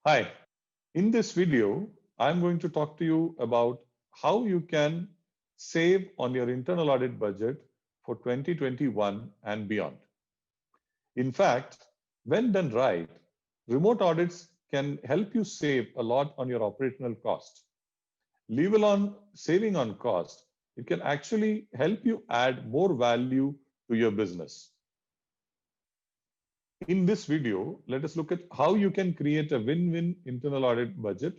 Hi, in this video, I'm going to talk to you about how you can save on your internal audit budget for 2021 and beyond. In fact, when done right, remote audits can help you save a lot on your operational cost. Leave alone saving on cost, it can actually help you add more value to your business. In this video, let us look at how you can create a win-win internal audit budget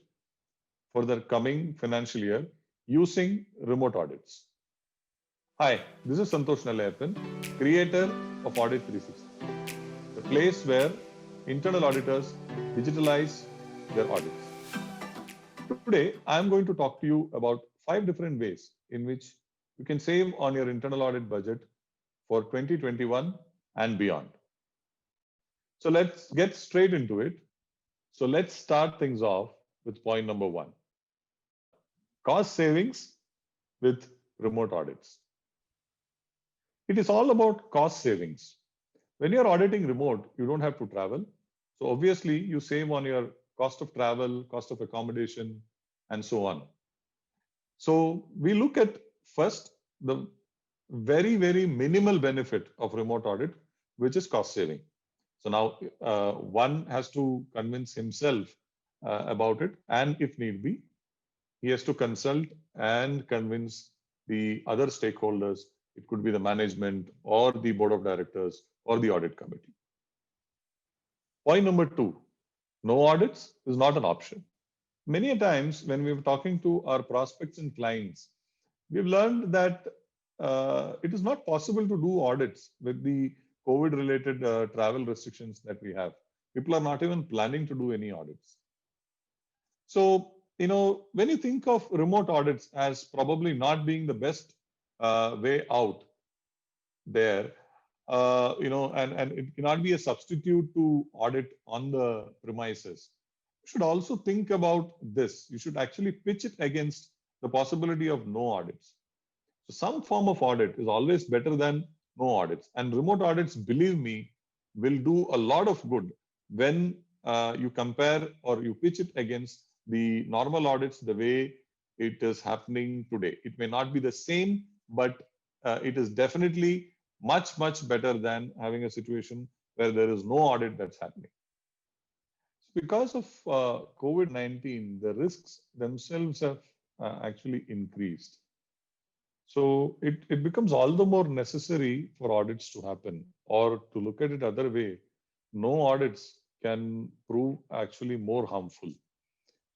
for the coming financial year using remote audits. Hi, this is Santosh Nalayappan, creator of Audit 360, the place where internal auditors digitalize their audits. Today, I'm going to talk to you about 5 different ways in which you can save on your internal audit budget for 2021 and beyond. So let's get straight into it. So let's start things off with point number 1. Cost savings with remote audits. It is all about cost savings. When you're auditing remote, you don't have to travel. So obviously you save on your cost of travel, cost of accommodation, and so on. So we look at first the very, very minimal benefit of remote audit, which is cost saving. So now one has to convince himself about it, and if need be, he has to consult and convince the other stakeholders. It could be the management or the board of directors or the audit committee. Point number 2, no audits is not an option. Many times when we're talking to our prospects and clients, we've learned that it is not possible to do audits with the COVID related travel restrictions that we have. People are not even planning to do any audits. So, when you think of remote audits as probably not being the best way out there, and it cannot be a substitute to audit on the premises. You should also think about this. You should actually pitch it against the possibility of no audits. So some form of audit is always better than no audits. And remote audits, believe me, will do a lot of good when you compare or you pitch it against the normal audits the way it is happening today. It may not be the same, but it is definitely much, much better than having a situation where there is no audit that's happening. Because of COVID-19, the risks themselves have actually increased. So it becomes all the more necessary for audits to happen, or to look at it other way, no audits can prove actually more harmful.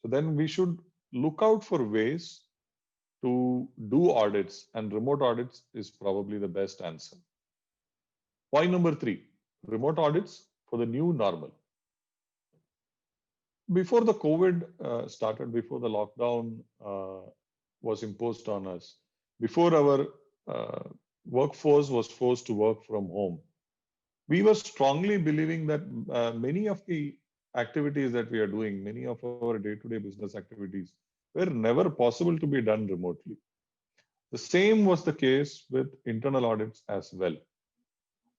So then we should look out for ways to do audits, and remote audits is probably the best answer. Point number 3, remote audits for the new normal. Before the COVID started, before the lockdown was imposed on us, before our workforce was forced to work from home, we were strongly believing that many of the activities that we are doing, many of our day-to-day business activities were never possible to be done remotely. The same was the case with internal audits as well.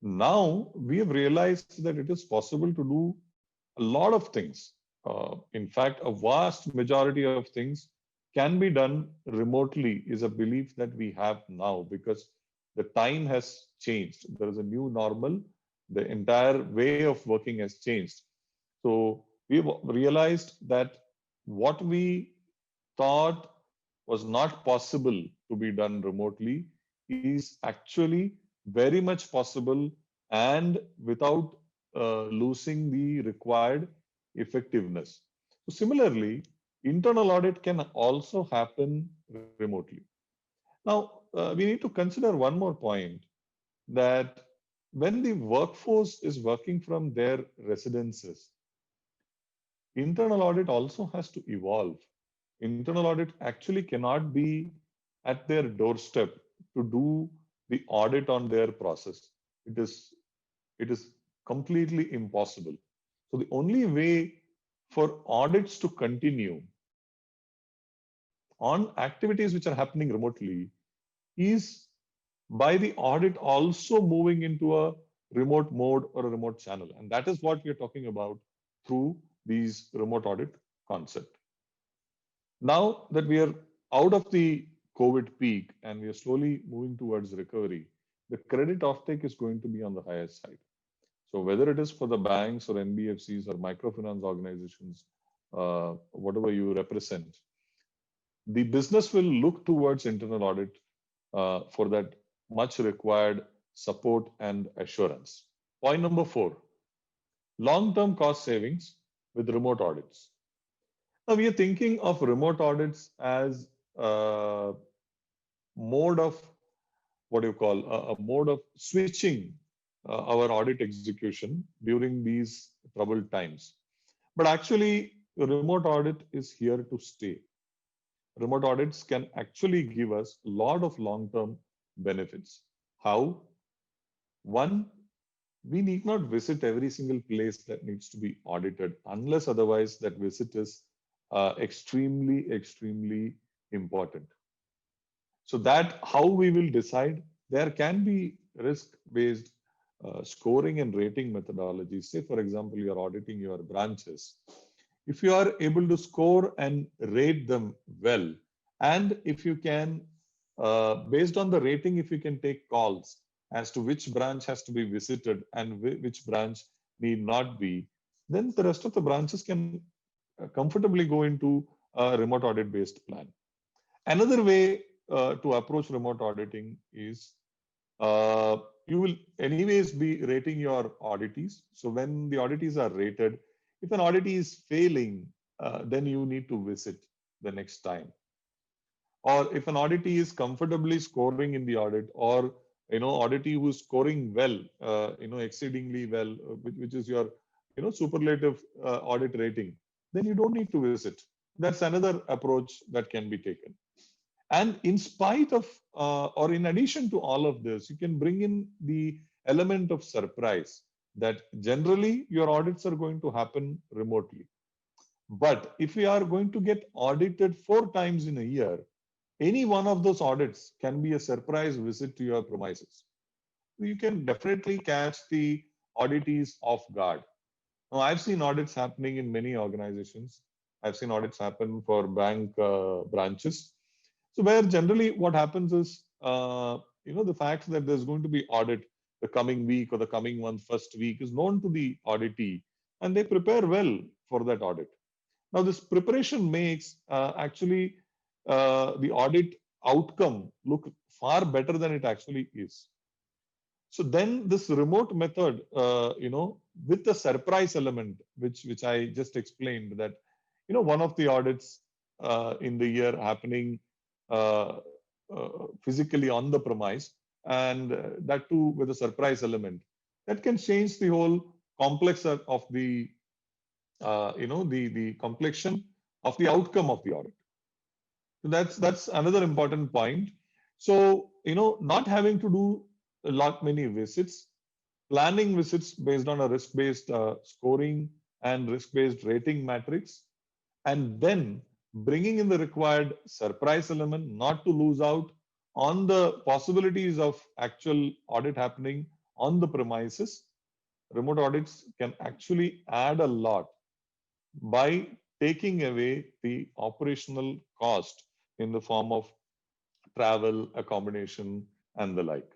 Now we have realized that it is possible to do a lot of things. In fact, a vast majority of things can be done remotely is a belief that we have now, because the time has changed. There is a new normal. The entire way of working has changed. So we've realized that what we thought was not possible to be done remotely is actually very much possible, and without losing the required effectiveness. So similarly, internal audit can also happen remotely. Now, we need to consider one more point, that when the workforce is working from their residences, internal audit also has to evolve. Internal audit actually cannot be at their doorstep to do the audit on their process. It is completely impossible. So the only way for audits to continue on activities which are happening remotely is by the audit also moving into a remote mode or a remote channel. And that is what we are talking about through these remote audit concept. Now that we are out of the COVID peak and we are slowly moving towards recovery, the credit offtake is going to be on the higher side. So whether it is for the banks or NBFCs or microfinance organizations, whatever you represent, the business will look towards internal audit for that much required support and assurance. Point number 4, long-term cost savings with remote audits. Now we are thinking of remote audits as a mode of what do you call a mode of switching our audit execution during these troubled times. But actually, remote audit is here to stay. Remote audits can actually give us a lot of long-term benefits. How? One, we need not visit every single place that needs to be audited unless otherwise that visit is extremely important. So that how we will decide, there can be risk-based scoring and rating methodologies. Say, for example, you are auditing your branches. If you are able to score and rate them well, and if you can, based on the rating, if you can take calls as to which branch has to be visited and which branch need not be, then the rest of the branches can comfortably go into a remote audit based plan. Another way to approach remote auditing is you will anyways be rating your auditees. So when the auditees are rated, if an auditee is failing, then you need to visit the next time. Or if an auditee is comfortably scoring in the audit, or auditee who's scoring well, exceedingly well, which is your superlative audit rating, then you don't need to visit. That's another approach that can be taken. And in spite of, or in addition to all of this, you can bring in the element of surprise that generally your audits are going to happen remotely. But if we are going to get audited 4 times in a year, any one of those audits can be a surprise visit to your premises. You can definitely catch the auditees off guard. Now, I've seen audits happening in many organizations. I've seen audits happen for bank branches. So where generally what happens is, the fact that there's going to be audit the coming week or the coming month, first week, is known to the auditee, and they prepare well for that audit. Now, this preparation makes actually the audit outcome look far better than it actually is. So then this remote method, with the surprise element, which I just explained, that, one of the audits in the year happening physically on the premise, and that too with a surprise element, that can change the whole complex of the, the complexion of the outcome of the audit. So that's another important point. So, not having to do a lot many visits, planning visits based on a risk-based scoring and risk-based rating matrix, and then bringing in the required surprise element, not to lose out on the possibilities of actual audit happening on the premises. Remote audits can actually add a lot by taking away the operational cost in the form of travel, accommodation, and the like.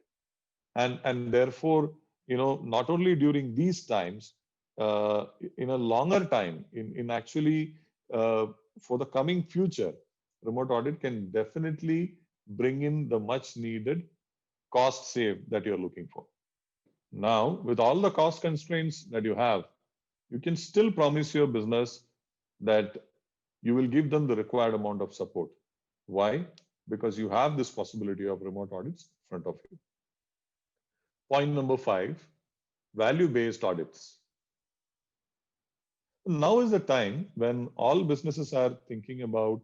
And therefore, not only during these times, in a longer time, in actually for the coming future, remote audit can definitely bring in the much needed cost save that you're looking for. Now, with all the cost constraints that you have, you can still promise your business that you will give them the required amount of support. Why? Because you have this possibility of remote audits in front of you. Point number 5, value-based audits. Now is the time when all businesses are thinking about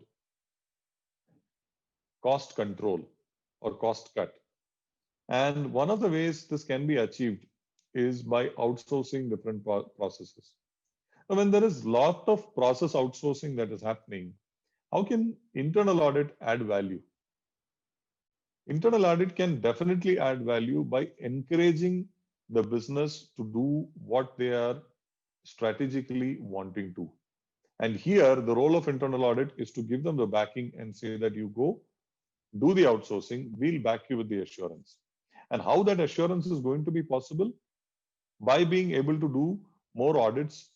cost control or cost cut. And one of the ways this can be achieved is by outsourcing different processes. Now, when there is a lot of process outsourcing that is happening, how can internal audit add value? Internal audit can definitely add value by encouraging the business to do what they are strategically wanting to. And here, the role of internal audit is to give them the backing and say that you go do the outsourcing, we'll back you with the assurance. And how that assurance is going to be possible? By being able to do more audits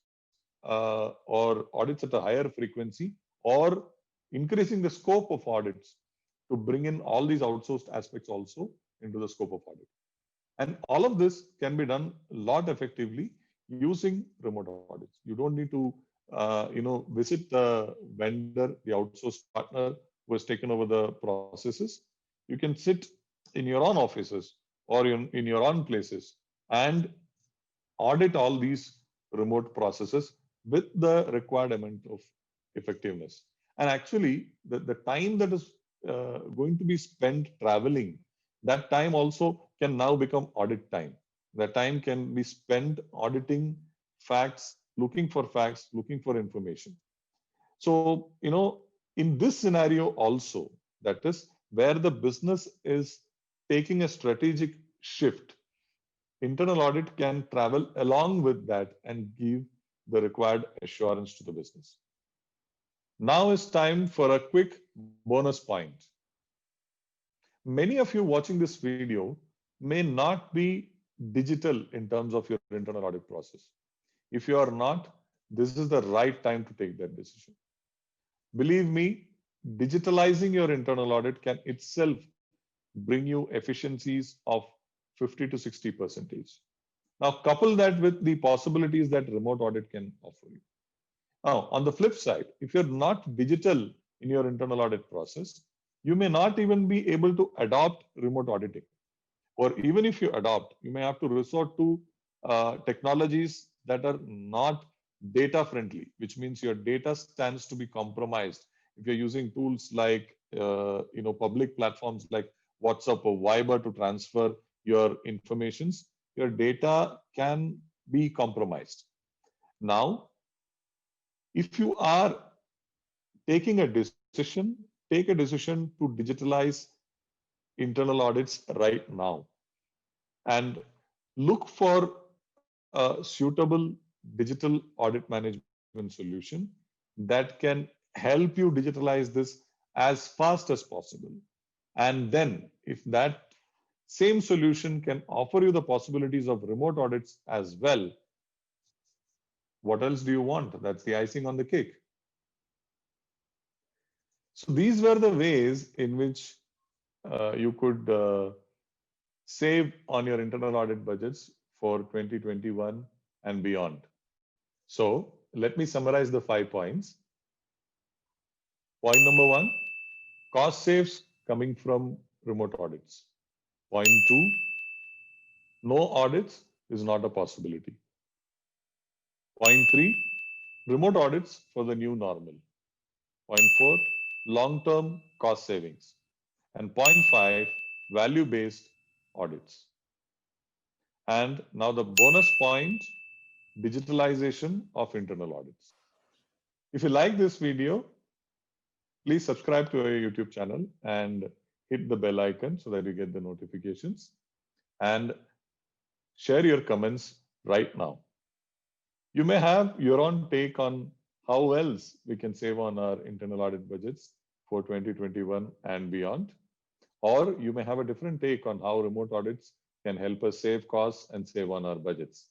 or audits at a higher frequency, or increasing the scope of audits to bring in all these outsourced aspects also into the scope of audit. And all of this can be done a lot effectively using remote audits. You don't need to visit the vendor, the outsourced partner who has taken over the processes. You can sit in your own offices or in your own places and audit all these remote processes with the required amount of effectiveness. And actually, the time that is going to be spent traveling, that time also can now become audit time. The time can be spent auditing facts, looking for information. So, in this scenario also, that is where the business is taking a strategic shift, internal audit can travel along with that and give the required assurance to the business. Now is time for a quick bonus point. Many of you watching this video may not be digital in terms of your internal audit process. If you are not, this is the right time to take that decision. Believe me, digitalizing your internal audit can itself bring you efficiencies of 50 to 60%. Now, couple that with the possibilities that remote audit can offer you. Now, on the flip side, if you're not digital in your internal audit process, you may not even be able to adopt remote auditing. Or even if you adopt, you may have to resort to technologies that are not data friendly, which means your data stands to be compromised. If you're using tools like public platforms like WhatsApp or Viber to transfer your informations, your data can be compromised. Now, if you are taking a decision, take a decision to digitalize internal audits right now and look for a suitable digital audit management solution that can help you digitalize this as fast as possible. And then if that same solution can offer you the possibilities of remote audits as well, what else do you want? That's the icing on the cake. So these were the ways in which you could save on your internal audit budgets for 2021 and beyond. So let me summarize the 5 points. Point number 1, cost saves coming from remote audits. Point 2, no audits is not a possibility. Point 3, remote audits for the new normal. Point 4, long-term cost savings. And point 5, value-based audits. And now the bonus point, digitalization of internal audits. If you like this video, please subscribe to our YouTube channel and hit the bell icon so that you get the notifications, and share your comments right now. You may have your own take on how else we can save on our internal audit budgets for 2021 and beyond. Or you may have a different take on how remote audits can help us save costs and save on our budgets.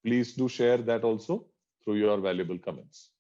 Please do share that also through your valuable comments.